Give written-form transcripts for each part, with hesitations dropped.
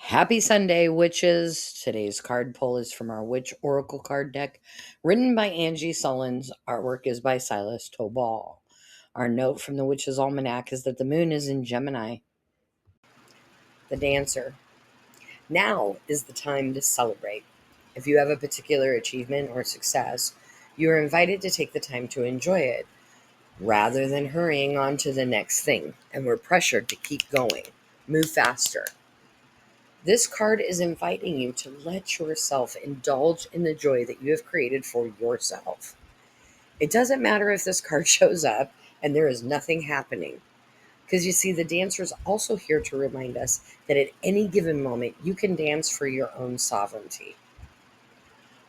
Happy Sunday, witches. Today's card pull is from our Witch Oracle card deck, written by Angie Sullins. Artwork is by Silas Tobal. Our note from the Witch's Almanac is that the moon is in Gemini. The Dancer. Now is the time to celebrate. If you have a particular achievement or success, you are invited to take the time to enjoy it, rather than hurrying on to the next thing, and we're pressured to keep going. Move faster. This card is inviting you to let yourself indulge in the joy that you have created for yourself. It doesn't matter if this card shows up and there is nothing happening. Because you see, the Dancer is also here to remind us that at any given moment, you can dance for your own sovereignty.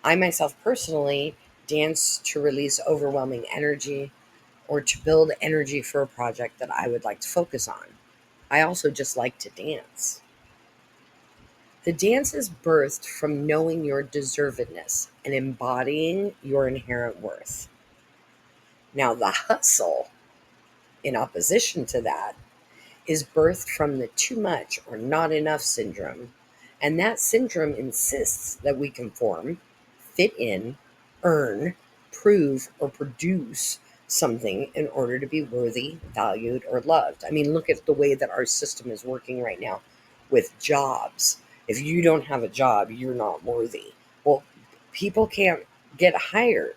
I myself personally dance to release overwhelming energy or to build energy for a project that I would like to focus on. I also just like to dance. The dance is birthed from knowing your deservedness and embodying your inherent worth. Now, the hustle, in opposition to that, is birthed from the too much or not enough syndrome. And that syndrome insists that we conform, fit in, earn, prove, or produce something in order to be worthy, valued, or loved. I mean, look at the way that our system is working right now with jobs. If you don't have a job, you're not worthy. Well, people can't get hired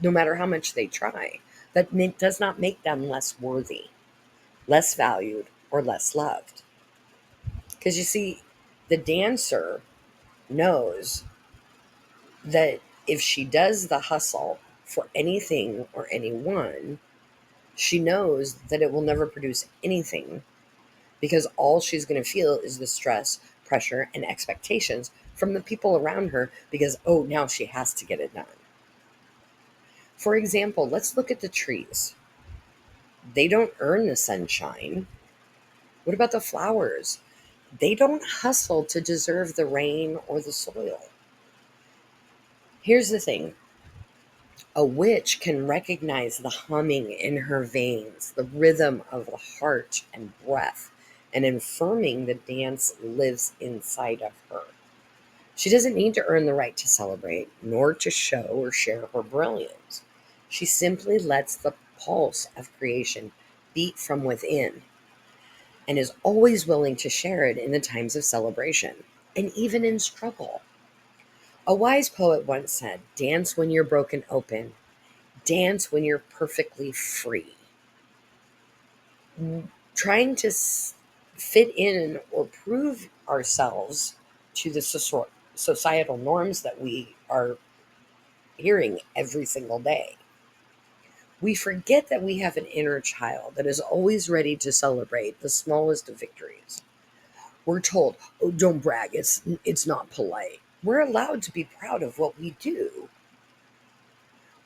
no matter how much they try. That does not make them less worthy, less valued, or less loved. Because you see, the Dancer knows that if she does the hustle for anything or anyone, she knows that it will never produce anything, because all she's going to feel is the stress, pressure, and expectations from the people around her because, oh, now she has to get it done. For example, let's look at the trees. They don't earn the sunshine. What about the flowers? They don't hustle to deserve the rain or the soil. Here's the thing. A witch can recognize the humming in her veins, the rhythm of the heart and breath, and affirming the dance lives inside of her. She doesn't need to earn the right to celebrate, nor to show or share her brilliance. She simply lets the pulse of creation beat from within and is always willing to share it in the times of celebration and even in struggle. A wise poet once said, "Dance when you're broken open. Dance when you're perfectly free." Trying to fit in or prove ourselves to the societal norms that we are hearing every single day. We forget that we have an inner child that is always ready to celebrate the smallest of victories. We're told, oh, don't brag, it's not polite. We're allowed to be proud of what we do.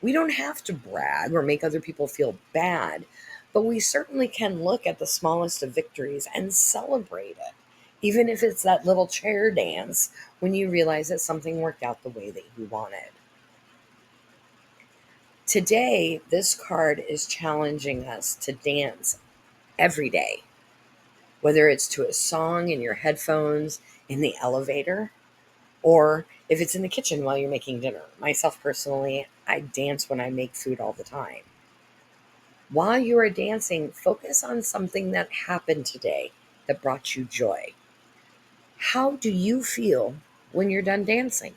We don't have to brag or make other people feel bad, but we certainly can look at the smallest of victories and celebrate it, even if it's that little chair dance when you realize that something worked out the way that you wanted. Today, this card is challenging us to dance every day, whether it's to a song in your headphones, in the elevator, or if it's in the kitchen while you're making dinner. Myself personally, I dance when I make food all the time. While you are dancing, focus on something that happened today that brought you joy. How do you feel when you're done dancing?